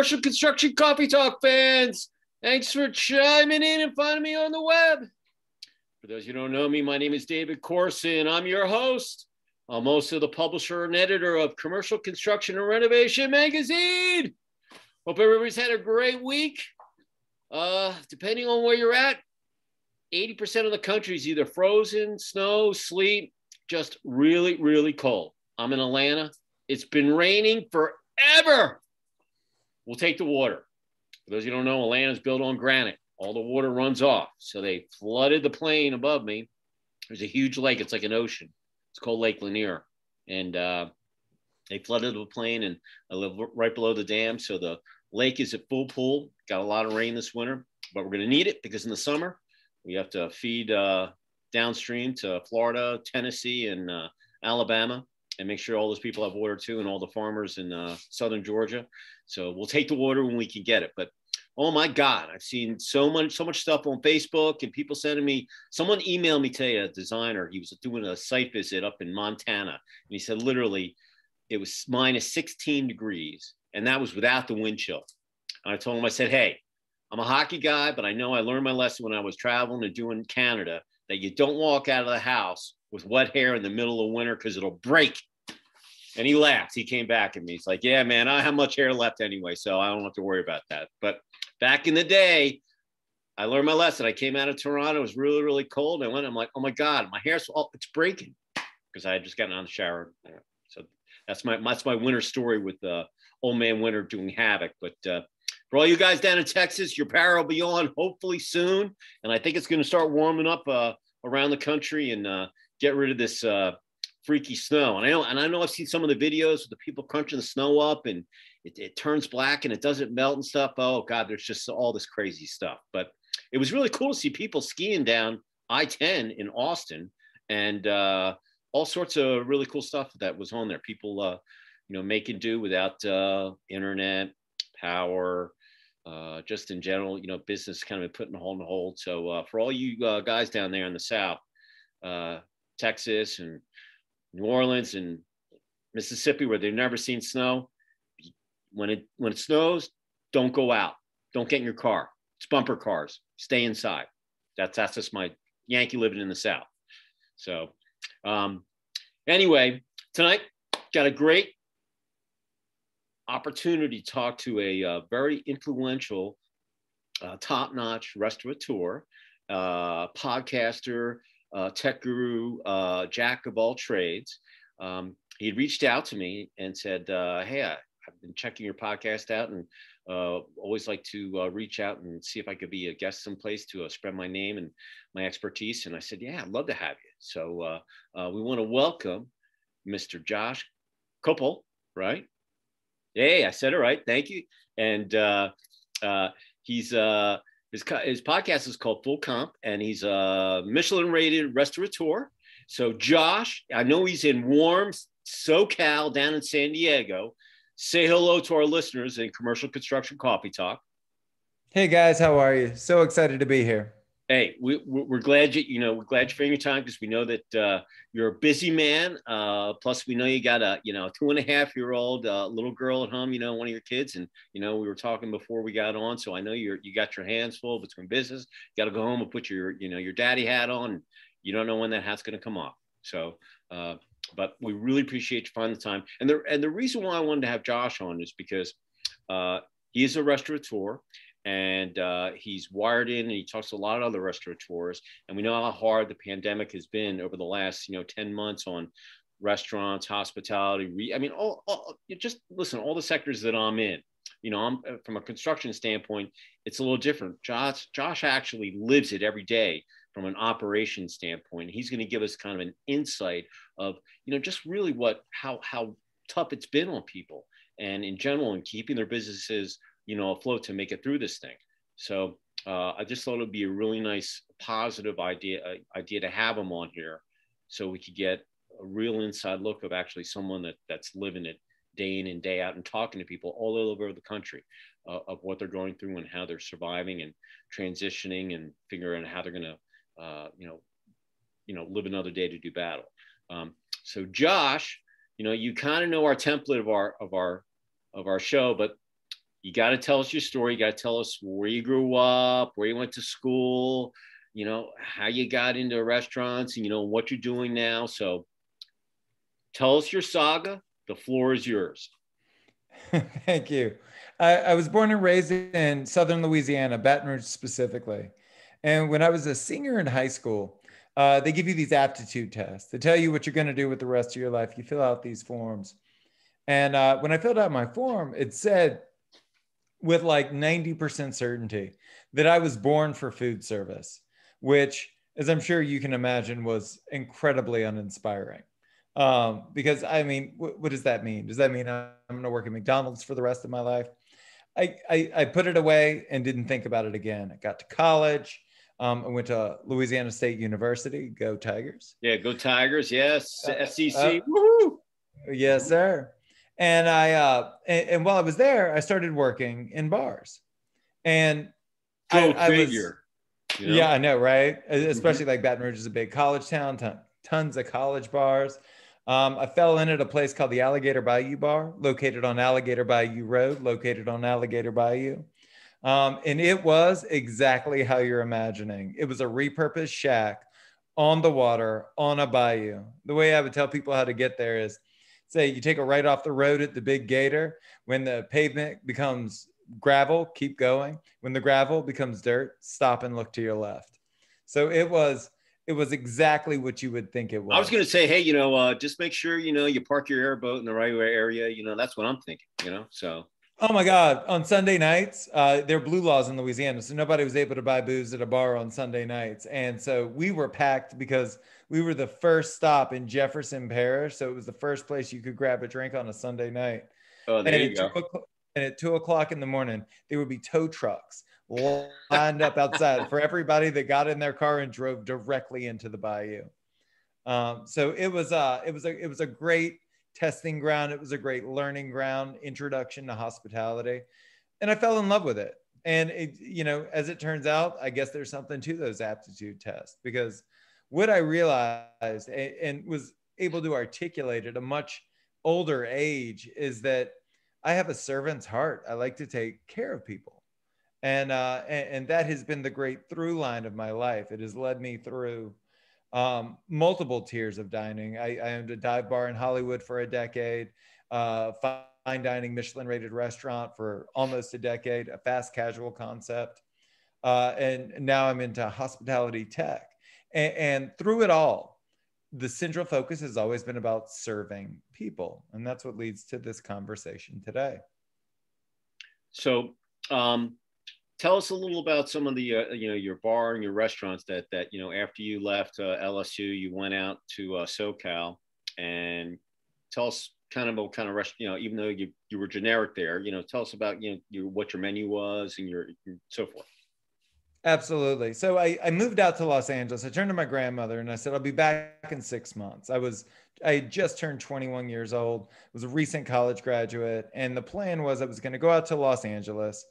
Commercial Construction Coffee Talk fans. Thanks for chiming in and finding me on the web. For those who don't know me, my name is David Corson. I'm your host. I'm also the publisher and editor of Commercial Construction and Renovation magazine. Hope everybody's had a great week. Depending on where you're at, 80% of the country is either frozen, snow, sleet, just really, really cold. I'm in Atlanta. It's been raining forever. We'll take the water. For those of you who don't know, Atlanta's built on granite. All the water runs off. So they flooded the plain above me. There's a huge lake. It's like an ocean. It's called Lake Lanier. And they flooded the plain, and I live right below the dam. So the lake is at full pool. Got a lot of rain this winter, but we're going to need it because in the summer, we have to feed downstream to Florida, Tennessee, and Alabama, and make sure all those people have water too, and all the farmers in southern Georgia. So we'll take the water when we can get it. But oh my God, I've seen so much stuff on Facebook, and people sending me. Someone emailed me today, a designer. He was doing a site visit up in Montana, and he said literally it was minus 16 degrees, and that was without the wind chill. And I told him, I said, hey, I'm a hockey guy, but I know I learned my lesson when I was traveling and doing Canada that you don't walk out of the house with wet hair in the middle of winter because it'll break. And he laughed. He came back at me. He's like, yeah, man, I don't have much hair left anyway, so I don't have to worry about that. But back in the day, I learned my lesson. I came out of Toronto. It was really, really cold. I'm like, oh my God, my hair's it's breaking because I had just gotten out of the shower. So that's my winter story with old man winter doing havoc. But for all you guys down in Texas, your power will be on hopefully soon. And I think it's going to start warming up around the country and get rid of this freaky snow. And I know I've seen some of the videos with the people crunching the snow up and it turns black and it doesn't melt and stuff. Oh God, there's just all this crazy stuff. But it was really cool to see people skiing down I-10 in Austin and all sorts of really cool stuff that was on there. People, making do without internet, power, just in general, business kind of putting a hold. So for all you guys down there in the South, Texas and New Orleans and Mississippi, where they've never seen snow, when it snows, don't go out. Don't get in your car. It's bumper cars. Stay inside. That's just my Yankee living in the South. So anyway, tonight got a great opportunity to talk to a very influential, top-notch restaurateur, podcaster, tech guru, jack of all trades. He had reached out to me and said, hey, I've been checking your podcast out and always like to reach out and see if I could be a guest someplace to spread my name and my expertise. And I said, yeah, I'd love to have you. So we want to welcome Mr. Josh Kopel, right? Hey, I said it right. Thank you. And he's his podcast is called Full Comp, and he's a Michelin-rated restaurateur. So Josh, I know he's in warm SoCal down in San Diego. Say hello to our listeners in Commercial Construction Coffee Talk. Hey guys, how are you? So excited to be here. Hey, we're glad we're glad you're finding your time because we know that you're a busy man. Plus, we know you got a 2.5-year-old little girl at home. One of your kids, and we were talking before we got on. So I know you got your hands full between business. You got to go home and put your daddy hat on. And you don't know when that hat's going to come off. So, but we really appreciate you finding the time. And the reason why I wanted to have Josh on is because he is a restaurateur. And he's wired in and he talks to a lot of other restaurateurs. And we know how hard the pandemic has been over the last, 10 months on restaurants, hospitality. Just listen, all the sectors that I'm in, I'm from a construction standpoint, it's a little different. Josh actually lives it every day from an operation standpoint. He's going to give us kind of an insight of, just really how tough it's been on people and in general and keeping their businesses afloat to make it through this thing. So I just thought it'd be a really nice, positive idea to have him on here, so we could get a real inside look of actually someone that's living it day in and day out and talking to people all over the country of what they're going through and how they're surviving and transitioning and figuring out how they're going to, live another day to do battle. So Josh, you kind of know our template of our show, but you got to tell us your story. You got to tell us where you grew up, where you went to school, how you got into restaurants and, what you're doing now. So tell us your saga. The floor is yours. Thank you. I was born and raised in Southern Louisiana, Baton Rouge specifically. And when I was a senior in high school, they give you these aptitude tests. They tell you what you're going to do with the rest of your life. You fill out these forms. And when I filled out my form, it said with like 90% certainty that I was born for food service, which, as I'm sure you can imagine, was incredibly uninspiring. Because I mean, what does that mean? Does that mean I'm going to work at McDonald's for the rest of my life? I put it away and didn't think about it again. I got to college. I went to Louisiana State University. Go Tigers. Yeah, go Tigers. Yes. SEC. Woohoo! Yes, sir. And and while I was there, I started working in bars. And I figure. Was, yeah, I know, right? Especially like Baton Rouge is a big college town, tons of college bars. I fell in at a place called the Alligator Bayou Bar, located on Alligator Bayou Road, located on Alligator Bayou. And it was exactly how you're imagining. It was a repurposed shack on the water, on a bayou. The way I would tell people how to get there is, say you take a right off the road at the Big Gator. When the pavement becomes gravel, keep going. When the gravel becomes dirt, stop and look to your left. So it was exactly what you would think it was. I was going to say, hey, just make sure, you park your airboat in the right area. That's what I'm thinking, so. Oh my God. On Sunday nights, there are blue laws in Louisiana. So nobody was able to buy booze at a bar on Sunday nights. And so we were packed because we were the first stop in Jefferson Parish. So it was the first place you could grab a drink on a Sunday night. Oh, there you go. And at 2:00 in the morning, there would be tow trucks lined up outside for everybody that got in their car and drove directly into the bayou. So it was a great testing ground. It was a great learning ground, introduction to hospitality, and I fell in love with it. And as it turns out, I guess there's something to those aptitude tests, because what I realized and was able to articulate at a much older age is that I have a servant's heart. I like to take care of people. And that has been the great through line of my life. It has led me through multiple tiers of dining. I owned a dive bar in Hollywood for a decade, fine dining Michelin-rated restaurant for almost a decade, a fast casual concept. And now I'm into hospitality tech. And through it all, the central focus has always been about serving people. And that's what leads to this conversation today. So tell us a little about some of the, your bar and your restaurants that after you left LSU, you went out to SoCal, and tell us kind of what kind of restaurant, even though you were generic there, tell us about, what your menu was and your so forth. Absolutely. So I moved out to Los Angeles. I turned to my grandmother and I said, I'll be back in 6 months. I had just turned 21 years old, was a recent college graduate. And the plan was I was going to go out to Los Angeles,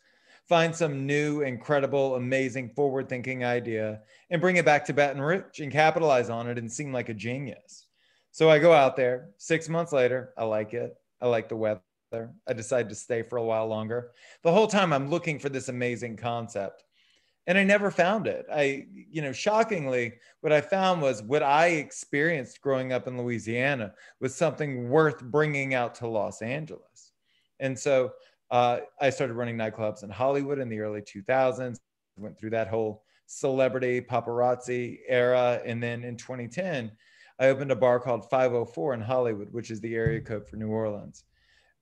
find some new, incredible, amazing, forward-thinking idea and bring it back to Baton Rouge and capitalize on it and seem like a genius. So I go out there. 6 months later, I like it. I like the weather. I decided to stay for a while longer. The whole time I'm looking for this amazing concept. And I never found it. Shockingly, what I found was what I experienced growing up in Louisiana was something worth bringing out to Los Angeles. And so I started running nightclubs in Hollywood in the early 2000s, went through that whole celebrity paparazzi era. And then in 2010, I opened a bar called 504 in Hollywood, which is the area code for New Orleans.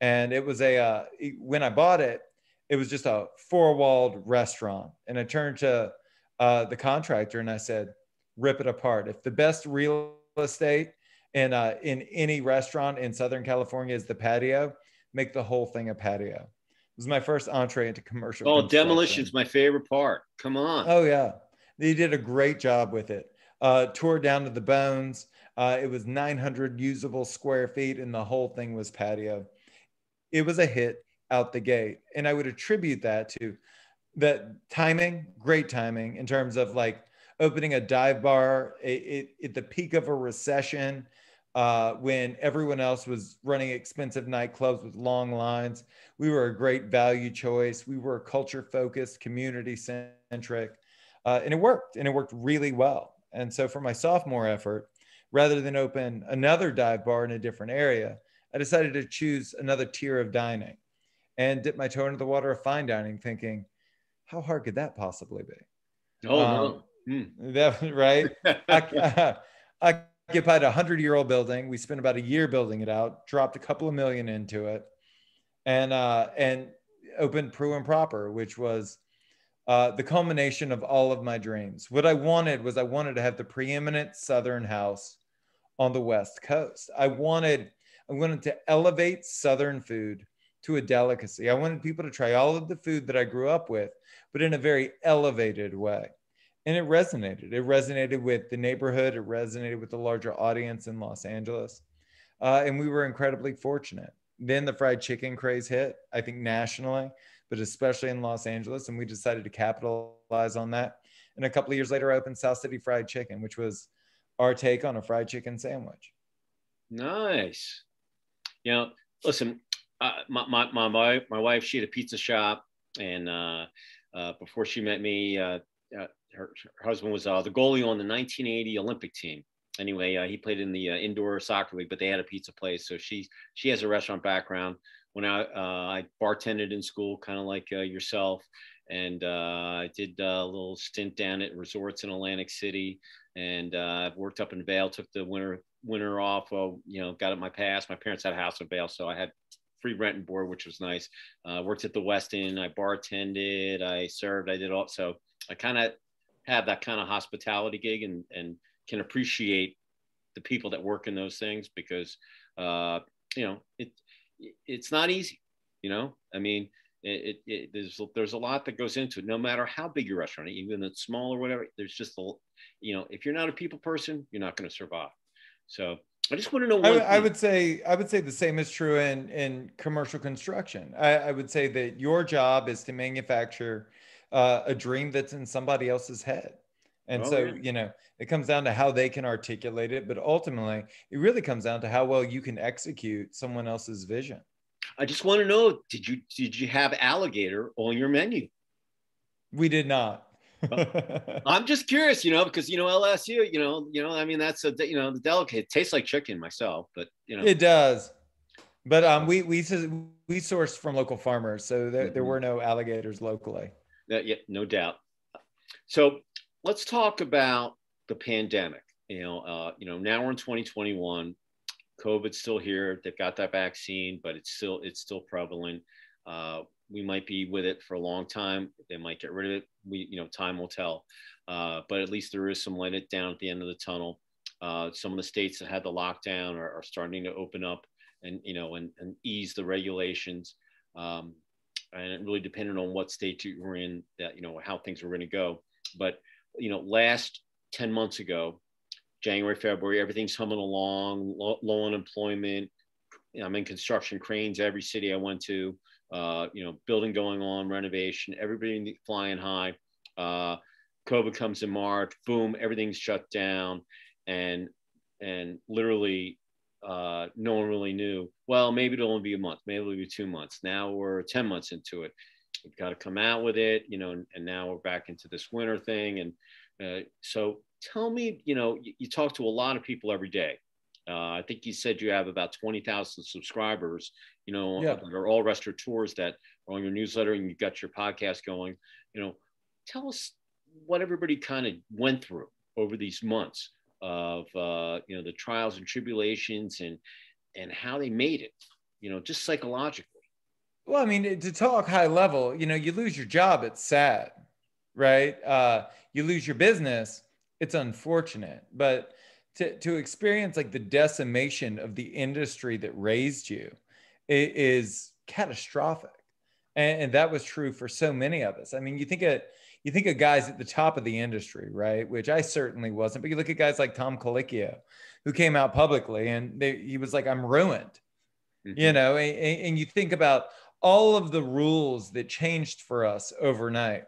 And it was when I bought it, it was just a four-walled restaurant. And I turned to the contractor and I said, rip it apart. If the best real estate in any restaurant in Southern California is the patio, make the whole thing a patio. It was my first entree into commercial construction. Demolition's my favorite part. Come on. Oh, yeah. They did a great job with it. Tore down to the bones. It was 900 usable square feet and the whole thing was patio. It was a hit out the gate. And I would attribute that to that timing, great timing in terms of like opening a dive bar at the peak of a recession, when everyone else was running expensive nightclubs with long lines. We were a great value choice. We were culture focused, community centric, and it worked really well. And so for my sophomore effort, rather than open another dive bar in a different area, I decided to choose another tier of dining and dip my toe into the water of fine dining, thinking, how hard could that possibly be? Oh, no. That right. I occupied a 100-year-old building. We spent about a year building it out, dropped a couple of million into it, and opened Pru and Proper, which was the culmination of all of my dreams. What I wanted to have the preeminent Southern house on the West Coast. I wanted to elevate Southern food to a delicacy. I wanted people to try all of the food that I grew up with, but in a very elevated way. And it resonated. It resonated with the neighborhood. It resonated with the larger audience in Los Angeles. And we were incredibly fortunate. Then the fried chicken craze hit, I think nationally, but especially in Los Angeles. And we decided to capitalize on that. And a couple of years later, I opened South City Fried Chicken, which was our take on a fried chicken sandwich. Nice. You know, listen, my wife, she had a pizza shop, and before she met me, her husband was the goalie on the 1980 Olympic team. Anyway, he played in the indoor soccer league, but they had a pizza place. So she has a restaurant background. When I bartended in school, kind of like yourself, and I did a little stint down at resorts in Atlantic City, and I've worked up in Vail. Took the winter off. Got at my pass. My parents had a house in Vail, so I had free rent and board, which was nice. Worked at the Westin. I bartended. I served. I did all. So I kind of have that kind of hospitality gig, and can appreciate the people that work in those things, because it's not easy. I mean, there's a lot that goes into it. No matter how big your restaurant, even if it's small or whatever, there's just if you're not a people person, you're not going to survive. So I just want to know I would say the same is true in commercial construction. I would say that your job is to manufacture a dream that's in somebody else's head. And it comes down to how they can articulate it, but ultimately it really comes down to how well you can execute someone else's vision. I just want to know, did you have alligator on your menu? We did not. I'm just curious, because LSU, I mean, that's the delicate. It tastes like chicken myself, but it does. But we sourced from local farmers, so there were no alligators locally. Yeah, no doubt. So let's talk about the pandemic. Now we're in 2021. COVID's still here. They've got that vaccine, but it's still prevalent. We might be with it for a long time. They might get rid of it. Time will tell. But at least there is some light down at the end of the tunnel. Some of the states that had the lockdown are starting to open up and ease the regulations. And it really depended on what state you were in, that how things were going to go. But last 10 months ago, January, February, everything's humming along, low unemployment. I'm in construction, cranes, every city I went to, building going on, renovation, everybody flying high. COVID comes in March, boom, everything's shut down. And literally, no one really knew, well, maybe it'll only be a month, maybe it'll be 2 months. Now we're 10 months into it. We've got to come out with it, and now we're back into this winter thing. And so tell me, you talk to a lot of people every day. I think you said you have about 20,000 subscribers, that are all restaurateurs that are on your newsletter, and you've got your podcast going. Tell us what everybody kind of went through over these months of, the trials and tribulations and how they made it, just psychologically. Well, I mean, to talk high level, you lose your job, it's sad, right? You lose your business, it's unfortunate. But to experience like the decimation of the industry that raised you, it is catastrophic. And that was true for so many of us. I mean, you think of guys at the top of the industry, right? Which I certainly wasn't. But you look at guys like Tom Colicchio, who came out publicly and he was like, I'm ruined, and you think about all of the rules that changed for us overnight.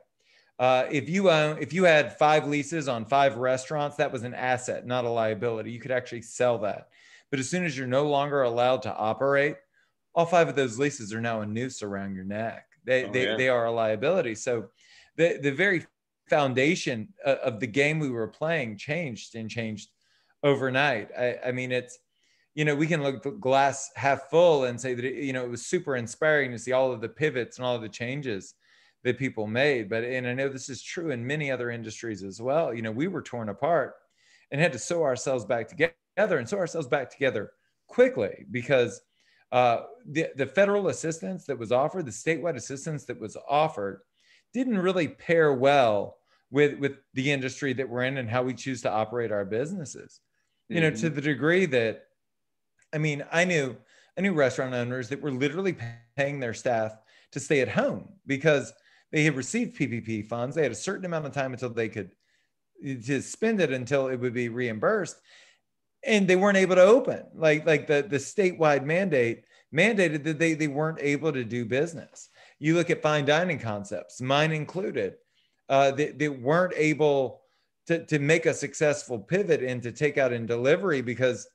If you had 5 leases on 5 restaurants, that was an asset, not a liability. You could actually sell that. But as soon as you're no longer allowed to operate, all 5 of those leases are now a noose around your neck. They are a liability. So the very foundation of the game we were playing changed overnight. I mean, it's, we can look the glass half full and say that, it was super inspiring to see all of the pivots and all of the changes that people made. But, and I know this is true in many other industries as well. We were torn apart and had to sew ourselves back together quickly, because the federal assistance that was offered, the statewide assistance that was offered, didn't really pair well with the industry that we're in and how we choose to operate our businesses. To the degree that, I knew restaurant owners that were literally paying their staff to stay at home because they had received PPP funds. They had a certain amount of time until they could to spend it until it would be reimbursed. And they weren't able to open. Like the statewide mandate mandated that they weren't able to do business. You look at fine dining concepts, mine included, they weren't able to make a successful pivot into takeout and delivery because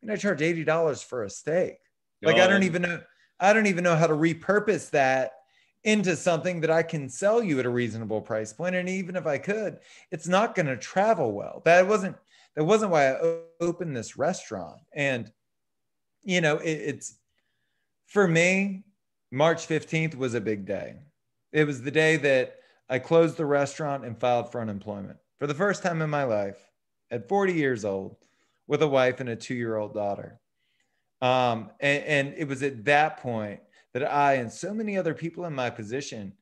I charge $80 for a steak. Like, I don't even know how to repurpose that into something that I can sell you at a reasonable price point. And even if I could, it's not going to travel well. That wasn't why I opened this restaurant. And, it's, for me, March 15th was a big day. It was the day that I closed the restaurant and filed for unemployment for the first time in my life at 40 years old with a wife and a 2-year-old daughter. And it was at that point that I and so many other people in my position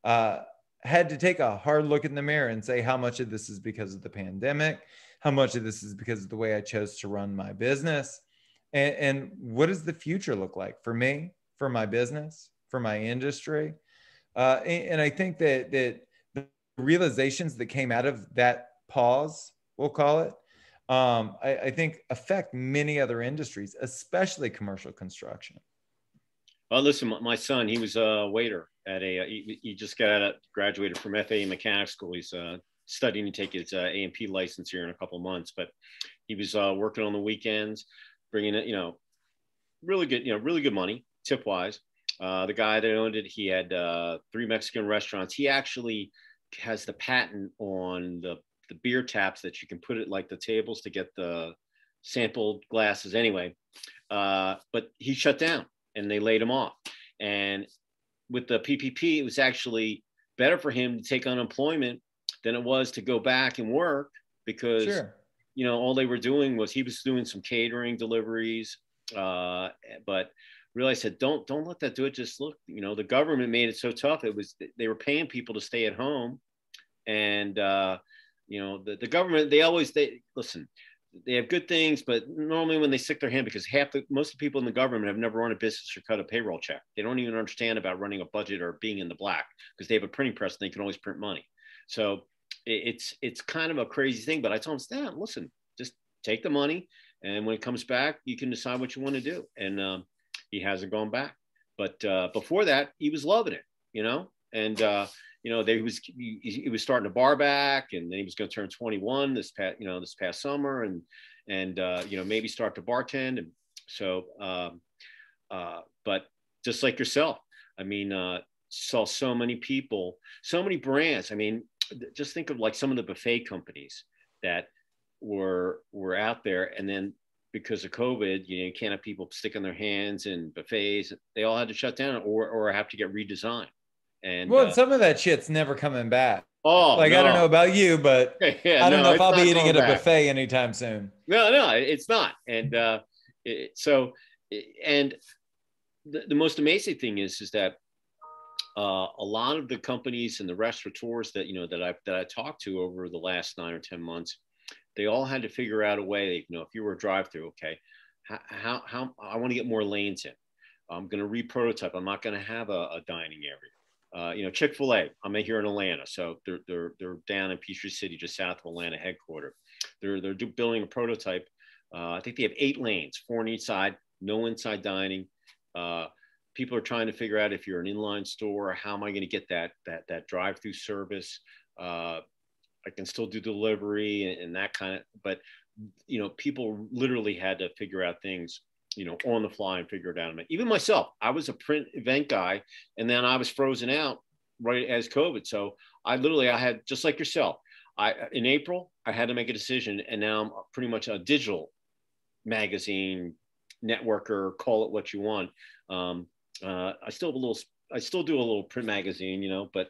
had to take a hard look in the mirror and say, how much of this is because of the pandemic? How much of this is because of the way I chose to run my business? And what does the future look like for me, for my business, for my industry? And I think that the realizations that came out of that pause, we'll call it, I think affect many other industries, especially commercial construction. Listen, my son, he was a waiter at he just graduated from FAA mechanic school. He's studying to take his A&P license here in a couple of months, but he was working on the weekends, bringing in, really good money, tip wise. The guy that owned it, he had 3 Mexican restaurants. He actually has the patent on the beer taps that you can put it like the tables to get the sampled glasses anyway. But he shut down and they laid him off. And with the PPP, it was actually better for him to take unemployment than it was to go back and work because, sure, all they were doing was he was doing some catering deliveries. But really, I said, don't let that do it. Just look, the government made it so tough. They were paying people to stay at home. And, the government, listen, they have good things, but normally when they stick their hand, because most of the people in the government have never run a business or cut a payroll check. They don't even understand about running a budget or being in the black because they have a printing press and they can always print money. So it's kind of a crazy thing, but I told him, Stan, listen, just take the money. And when it comes back, you can decide what you want to do. And he hasn't gone back. But before that, he was loving it, and he was starting to bar back, and then he was going to turn 21 this past summer, and maybe start to bartend. And so, but just like yourself, saw so many people, so many brands. Just think of like some of the buffet companies that were out there, and then because of COVID, you can't have people sticking their hands in buffets. They all had to shut down or have to get redesigned. And some of that shit's never coming back. Oh, no. I don't know about you, but yeah, I don't know if I'll be eating at a buffet anytime soon. No, it's not. And the most amazing thing is that a lot of the companies and the restaurateurs that I talked to over the last 9 or 10 months, they all had to figure out a way. If you were a drive-through, okay, how I want to get more lanes in. I'm going to re-prototype. I'm not going to have a dining area. Chick-fil-A, I'm here in Atlanta, so they're down in Peachtree City, just south of Atlanta headquarters. They're building a prototype. I think they have 8 lanes, 4 on each side, no inside dining. People are trying to figure out if you're an inline store, how am I going to get that drive-through service? I can still do delivery and that kind of, but you know, people literally had to figure out things, you know, on the fly and figure it out. Even myself, I was a print event guy, and then I was frozen out right as COVID. So I had, just like yourself, in April, I had to make a decision, and now I'm pretty much a digital magazine networker, call it what you want. I still do a little print magazine, you know, but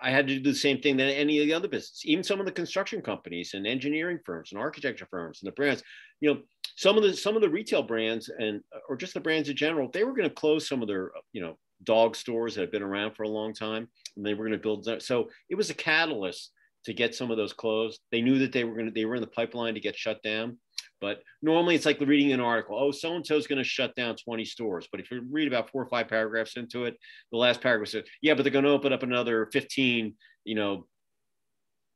I had to do the same thing that any of the other business, even some of the construction companies and engineering firms and architecture firms and the brands, you know, some of the retail brands or just the brands in general, they were going to close some of their, you know, dog stores that have been around for a long time, and they were going to build that. So it was a catalyst to get some of those closed. They knew that they were in the pipeline to get shut down. But normally it's like reading an article, oh, so-and-so is going to shut down 20 stores. But if you read about 4 or 5 paragraphs into it, the last paragraph says, yeah, but they're going to open up another 15, you know,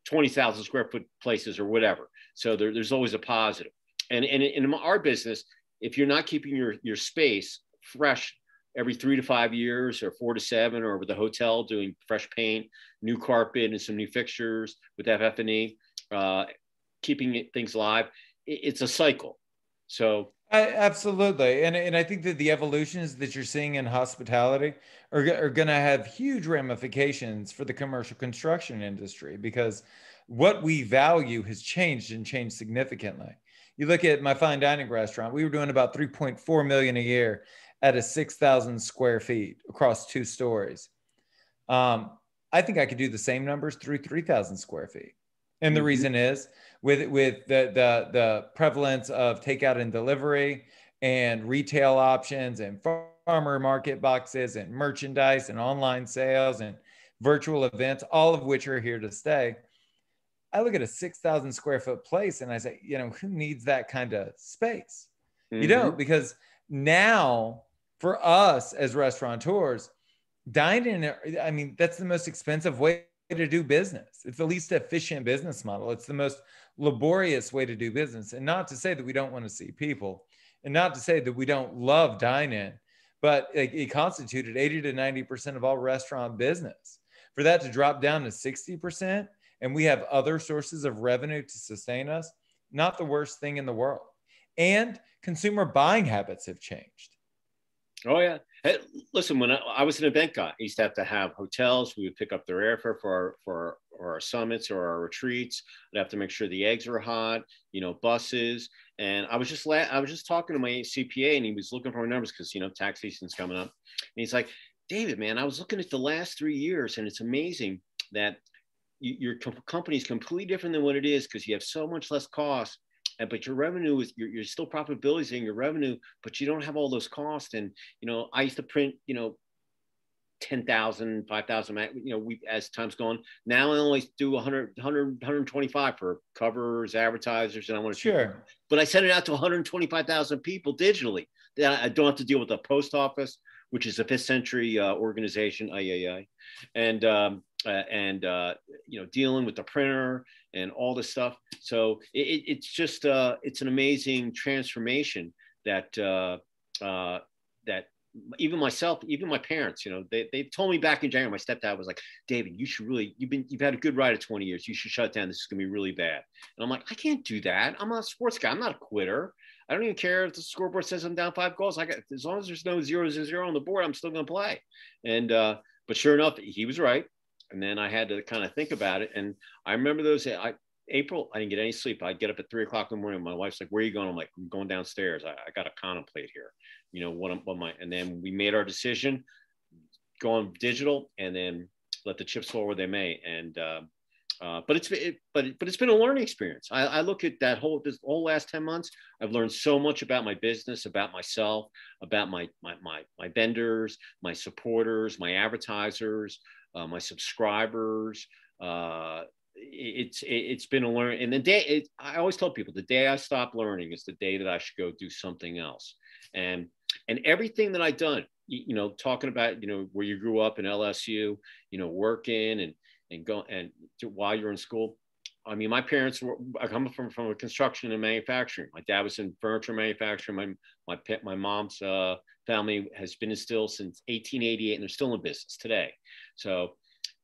20,000 square foot places or whatever. So there's always a positive. And in our business, if you're not keeping your space fresh every 3 to 5 years or 4 to 7, or with the hotel doing fresh paint, new carpet and some new fixtures with FF&E, keeping things live, it's a cycle. So absolutely. And I think that the evolutions that you're seeing in hospitality are going to have huge ramifications for the commercial construction industry, because what we value has changed and changed significantly. You look at my fine dining restaurant, we were doing about 3.4 million a year at a 6,000 square feet across 2 stories. I think I could do the same numbers through 3,000 square feet. And the reason is with the prevalence of takeout and delivery and retail options and farmer market boxes and merchandise and online sales and virtual events, all of which are here to stay. I look at a 6,000 square foot place and I say, you know, who needs that kind of space? Mm-hmm. You don't, because now for us as restaurateurs, dining, I mean, that's the most expensive way to do business. It's the least efficient business model. It's the most laborious way to do business. And not to say that we don't want to see people, and not to say that we don't love dine-in, but it constituted 80 to 90% of all restaurant business. For that to drop down to 60%, and we have other sources of revenue to sustain us, not the worst thing in the world. And consumer buying habits have changed. Oh, yeah. Hey, listen, when I was an event guy, I used to have hotels. We would pick up their airfare for our summits or our retreats. I'd have to make sure the eggs were hot, you know, buses. And I was just talking to my CPA, and he was looking for my numbers because, you know, tax season's coming up. And he's like, David, man, I was looking at the last 3 years, and it's amazing that your company is completely different than what it is, because you have so much less cost. But your revenue is, you're still profitabilizing your revenue, but you don't have all those costs. And, you know, I used to print, you know, 10,000, 5,000, you know, as time's gone, now I only do 100, 125 for covers, advertisers, and I want to, sure. But I send it out to 125,000 people digitally. I don't have to deal with the post office, which is a 5th century organization, and you know, dealing with the printer and all this stuff. So it's just it's an amazing transformation that that even myself, even my parents, you know, they told me back in January. My stepdad was like, David, you should really, you've had a good ride of 20 years. You should shut it down. This is gonna be really bad. And I'm like, I can't do that. I'm not a sports guy. I'm not a quitter. I don't even care if the scoreboard says I'm down 5 goals. As long as there's no 0-0 on the board, I'm still gonna play. And but sure enough, he was right. And then I had to kind of think about it. And I remember April, I didn't get any sleep. I'd get up at 3 o'clock in the morning. My wife's like, where are you going? I'm like, I'm going downstairs. I got to contemplate here, you know, and then we made our decision, going digital, and then let the chips fall where they may. And, but it's been a learning experience. I look at this whole last 10 months. I've learned so much about my business, about myself, about my vendors, my supporters, my advertisers, my subscribers. It's been a learning. And I always tell people, the day I stop learning is the day that I should go do something else. And everything that I've done, you know, talking about, you know, where you grew up in LSU, you know, working and go and while you're in school. I mean, my parents I come from a construction and manufacturing. My dad was in furniture manufacturing. My mom's family has been in still since 1888, and they're still in business today. So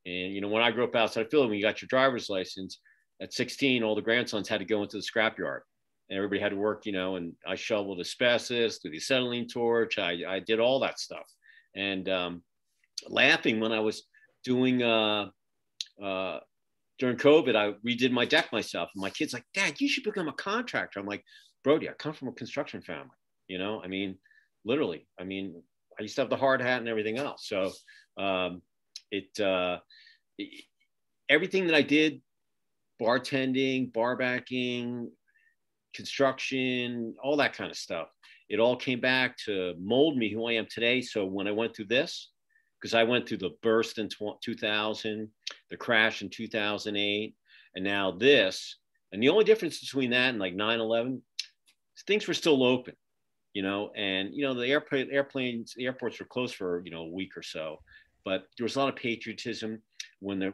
And, when I grew up outside of Philly, when you got your driver's license at 16, all the grandsons had to go into the scrapyard. And everybody had to work, and I shoveled asbestos through the acetylene torch. I did all that stuff. And laughing when I was doing, during COVID, I redid my deck myself. And my kid's like, Dad, you should become a contractor. I'm like, Brody, I come from a construction family. Literally. I used to have the hard hat and everything else. So everything that I did, bartending, bar backing, construction, all that kind of stuff, it all came back to mold me who I am today. So when I went through this, because I went through the burst in 2000, the crash in 2008, and now this, and the only difference between that and like 9/11, things were still open, and the airports were closed for a week or so, but there was a lot of patriotism when the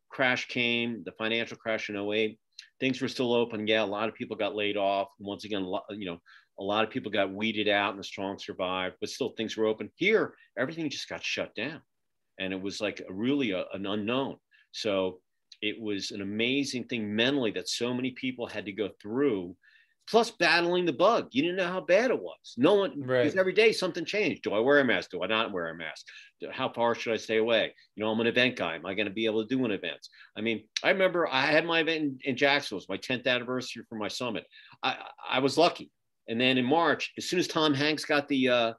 crash came, the financial crash in 08. Things were still open. Yeah, a lot of people got laid off. Once again, a lot of people got weeded out and the strong survived, but still things were open. Here, everything just got shut down. And it was like an unknown. So it was an amazing thing mentally that so many people had to go through, plus battling the bug. You didn't know how bad it was. No one, because every day something changed. Do I wear a mask? Do I not wear a mask? How far should I stay away? I'm an event guy. Am I going to be able to do an event? I remember I had my event in Jacksonville. It was my 10th anniversary for my summit. I was lucky. And then in March, as soon as Tom Hanks got the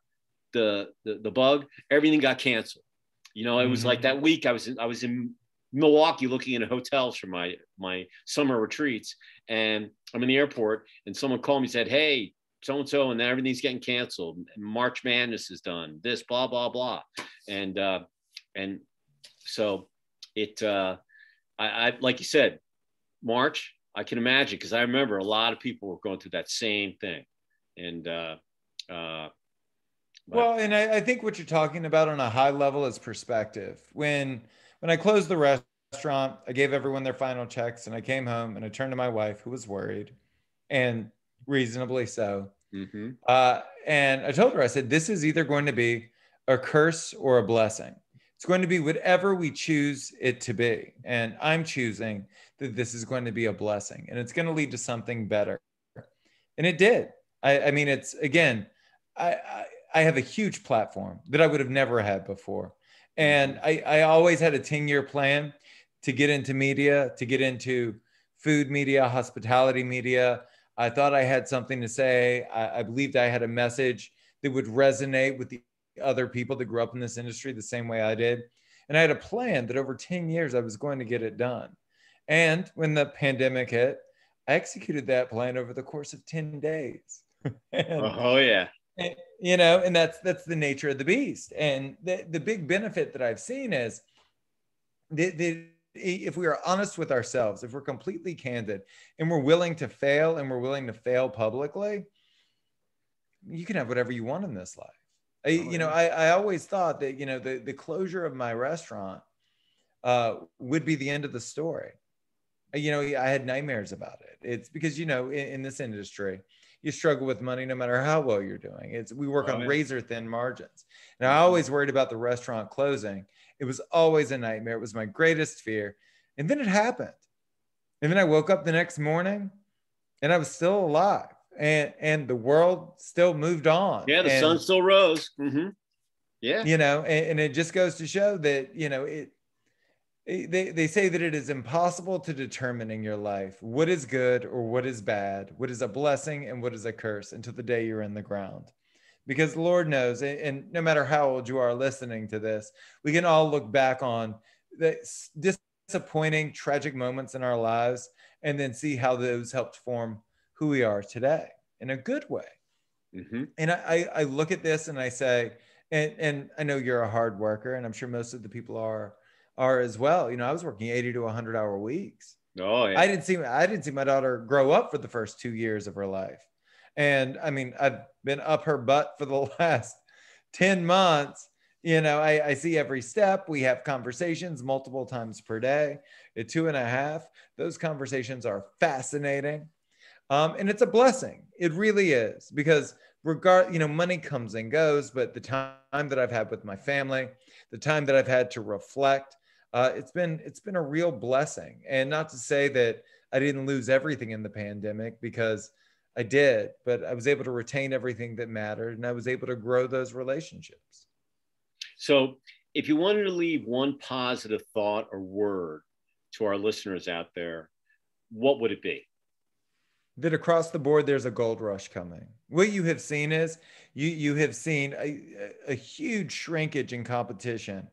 bug, everything got canceled. It was like that week I was in Milwaukee looking at hotels for my summer retreats, and I'm in the airport and someone called me and said, hey, so-and-so, and then everything's getting canceled. March Madness is done, this, blah, blah, blah. And so I like you said, March, I can imagine, because I remember a lot of people were going through that same thing. And well, and I think what you're talking about on a high level is perspective. When I closed the restaurant, I gave everyone their final checks, and I came home and I turned to my wife, who was worried, and reasonably so. Mm-hmm. And I told her, I said, this is either going to be a curse or a blessing. It's going to be whatever we choose it to be. And I'm choosing that this is going to be a blessing, and it's going to lead to something better. And it did. It's, again, I have a huge platform that I would have never had before. And I always had a 10-year plan to get into media, to get into food media, hospitality media. I thought I had something to say. I believed I had a message that would resonate with the other people that grew up in this industry the same way I did. And I had a plan that over 10 years, I was going to get it done. And when the pandemic hit, I executed that plan over the course of 10 days. Oh, yeah. And that's the nature of the beast. And the big benefit that I've seen is if we are honest with ourselves, if we're completely candid and we're willing to fail, and we're willing to fail publicly, you can have whatever you want in this life. I always thought that, the closure of my restaurant would be the end of the story. I had nightmares about it. It's because, in this industry, you struggle with money no matter how well you're doing. We work on razor thin margins. And I always worried about the restaurant closing. It was always a nightmare. It was my greatest fear. And then it happened. And then I woke up the next morning and I was still alive, and the world still moved on. Yeah, the sun still rose. Mm-hmm. Yeah. And it just goes to show that, they say that it is impossible to determine in your life what is good or what is bad, what is a blessing and what is a curse, until the day you're in the ground. Because the Lord knows, and no matter how old you are listening to this, we can all look back on the disappointing, tragic moments in our lives and then see how those helped form who we are today in a good way. Mm-hmm. And I look at this and I say, and I know you're a hard worker, and I'm sure most of the people are as well. I was working 80 to 100-hour weeks. Oh, yeah. I didn't see my daughter grow up for the first 2 years of her life. And I've been up her butt for the last 10 months. I see every step. We have conversations multiple times per day at 2.5. Those conversations are fascinating. And it's a blessing. It really is, because money comes and goes, but the time that I've had with my family, the time that I've had to reflect, it's been a real blessing. And not to say that I didn't lose everything in the pandemic, because I did, but I was able to retain everything that mattered, and I was able to grow those relationships. So if you wanted to leave one positive thought or word to our listeners out there, what would it be? That across the board, there's a gold rush coming. What you have seen is you have seen a huge shrinkage in competition,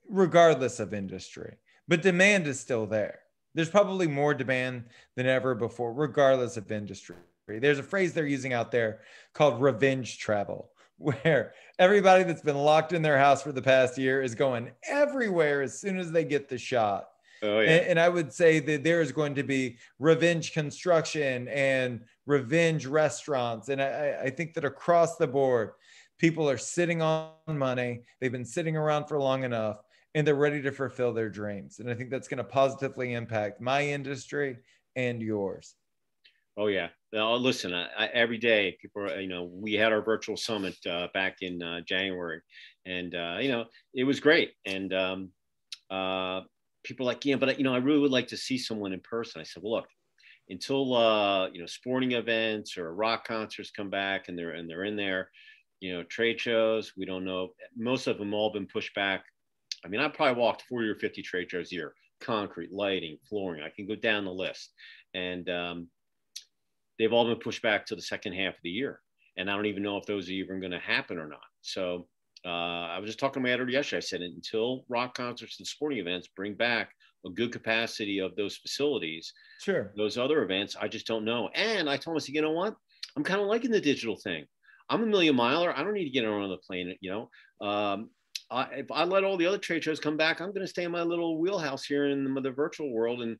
regardless of industry, but demand is still there. There's probably more demand than ever before, regardless of industry. There's a phrase they're using out there called revenge travel, where everybody that's been locked in their house for the past year is going everywhere as soon as they get the shot. Oh, yeah. And I would say that there is going to be revenge construction and revenge restaurants. And I think that across the board, people are sitting on money. They've been sitting around for long enough, and they're ready to fulfill their dreams. And I think that's going to positively impact my industry and yours. Oh, yeah. Now, listen, every day people are, we had our virtual summit back in January, and, it was great. And people are like, yeah, but, I really would like to see someone in person. I said, well, look, until, sporting events or rock concerts come back and they're in there, trade shows, we don't know. Most of them all been pushed back. I mean, I probably walked 40 or 50 trade shows a year, concrete, lighting, flooring. I can go down the list. And they've all been pushed back to the second half of the year. And I don't even know if those are even going to happen or not. So I was just talking to my editor yesterday. I said, until rock concerts and sporting events bring back a good capacity of those facilities, sure, those other events, I just don't know. And I told him, I said, you know what? I'm kind of liking the digital thing. I'm a million miler. I don't need to get on another plane, if I let all the other trade shows come back, I'm going to stay in my little wheelhouse here in the virtual world and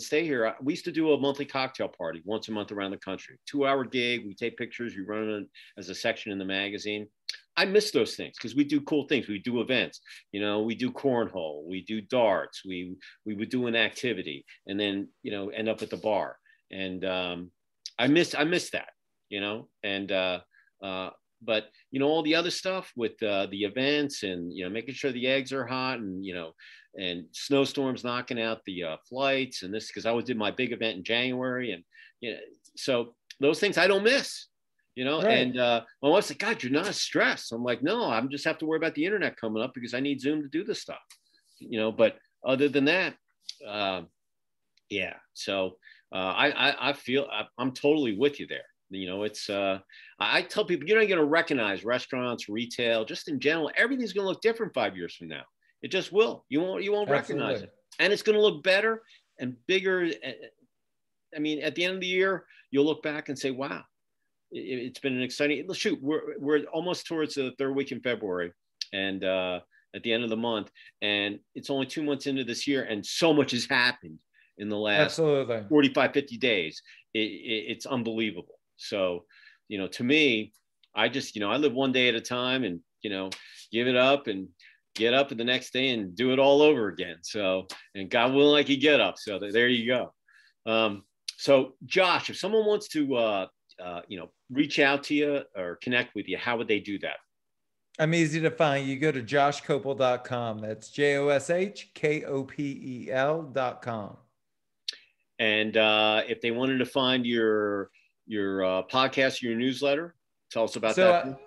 stay here. We used to do a monthly cocktail party once a month around the country, 2-hour gig. We take pictures, we run it as a section in the magazine. I miss those things because we do cool things. We do events, we do cornhole, we do darts, we would do an activity and then, end up at the bar. And I miss that, but all the other stuff with the events and making sure the eggs are hot and and snowstorms knocking out the flights and this, because I did my big event in January, and so those things I don't miss, right. And my wife's like, God, you're not stressed. I'm like, no, I'm just have to worry about the internet coming up because I need Zoom to do this stuff, but other than that, yeah. So I feel I'm totally with you there. It's I tell people, you're not going to recognize restaurants, retail, just in general. Everything's going to look different 5 years from now. It just will. You won't recognize it, and it's going to look better and bigger. I mean, at the end of the year, you'll look back and say, "Wow, it's been an exciting." Shoot, we're almost towards the third week in February, and at the end of the month, and it's only 2 months into this year, and so much has happened in the last 45, 50 days. It's unbelievable. So, to me, I just, I live one day at a time and, give it up and get up the next day and do it all over again. So, and God willing, I could get up. So there you go. So Josh, if someone wants to, reach out to you or connect with you, how would they do that? I'm easy to find. You go to joshkopel.com. That's JOSHKOPEL.com. And if they wanted to find your podcast, your newsletter, tell us about that.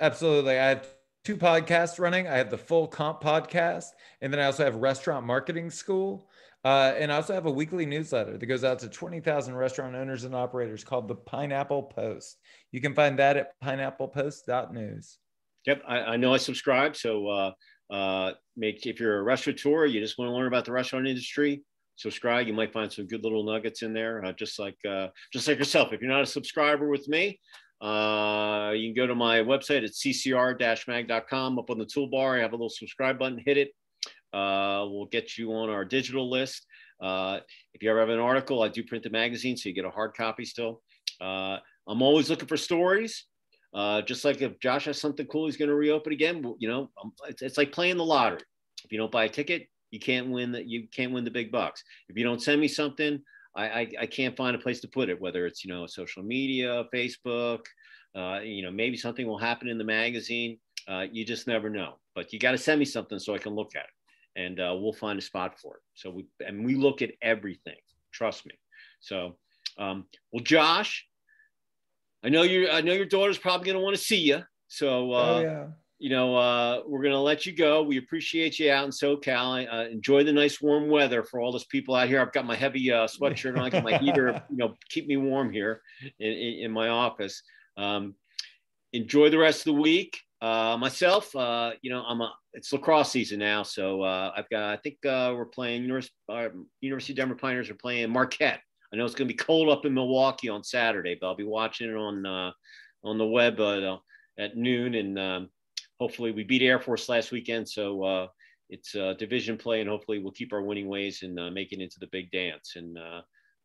Absolutely. I have 2 podcasts running. I have the Full Comp podcast, and then I also have Restaurant Marketing School. And I also have a weekly newsletter that goes out to 20,000 restaurant owners and operators called the Pineapple Post. You can find that at pineapplepost.news. Yep. I know I subscribe. So if you're a restaurateur, you just want to learn about the restaurant industry, subscribe. You might find some good little nuggets in there, just like yourself. If you're not a subscriber with me, you can go to my website at ccr-mag.com. Up on the toolbar, I have a little subscribe button. Hit it. We'll get you on our digital list. If you ever have an article, I do print the magazine, so you get a hard copy still. I'm always looking for stories. Just like if Josh has something cool, he's going to reopen again. It's like playing the lottery. If you don't buy a ticket, you can't win the big bucks. If you don't send me something, I can't find a place to put it, whether it's, social media, Facebook, maybe something will happen in the magazine. You just never know, but you got to send me something so I can look at it. and we'll find a spot for it. So we look at everything. Trust me. So, well, Josh, I know your daughter's probably going to want to see you. So, yeah. We're going to let you go. We appreciate you out in SoCal. Enjoy the nice warm weather for all those people out here. I've got my heavy sweatshirt on. I got my heater, keep me warm here in my office. Enjoy the rest of the week. Myself, it's lacrosse season now. So I think we're playing University of Denver Pioneers are playing Marquette. I know it's going to be cold up in Milwaukee on Saturday, but I'll be watching it on the web at noon. And hopefully we beat Air Force last weekend. So it's division play, and hopefully we'll keep our winning ways and make it into the big dance. And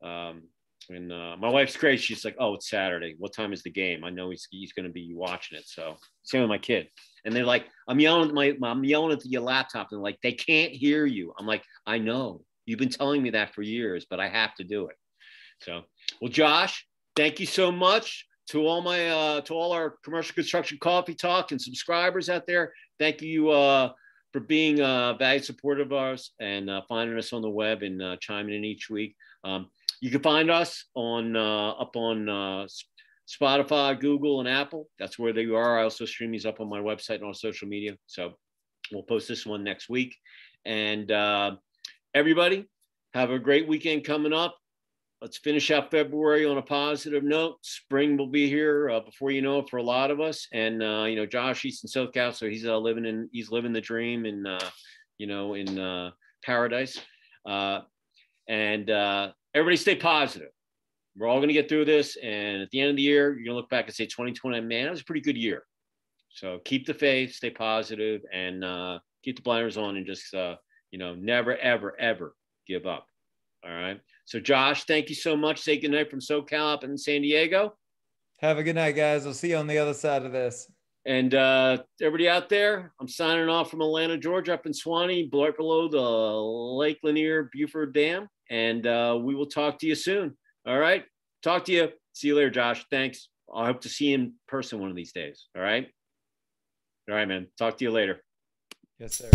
my wife's great. She's like, "Oh, it's Saturday. What time is the game?" I know he's going to be watching it. So same with my kid. And they're like, I'm yelling at your laptop, and they're like, they can't hear you. I'm like, I know. You've been telling me that for years, but I have to do it. So, well, Josh, thank you so much to all our commercial construction coffee talk and subscribers out there. Thank you for being valued supporter of ours and finding us on the web and chiming in each week. You can find us up on Spotify, Google, and Apple. That's where they are. I also stream these up on my website and on social media. So we'll post this one next week. And everybody, have a great weekend coming up. Let's finish out February on a positive note. Spring will be here before you know it for a lot of us. And Josh, he's in SoCal, so he's living the dream in paradise. And everybody stay positive. We're all going to get through this. And at the end of the year, you're going to look back and say 2020, man, that was a pretty good year. So keep the faith, stay positive, and keep the blinders on, and just, never, ever, ever give up. All right. So Josh, thank you so much. Say goodnight from SoCal up in San Diego. Have a good night, guys. I'll see you on the other side of this. And everybody out there, I'm signing off from Atlanta, Georgia, up in Swanee, right below the Lake Lanier Buford Dam. And we will talk to you soon. All right. Talk to you. See you later, Josh. Thanks. I hope to see you in person one of these days. All right. All right, man. Talk to you later. Yes, sir.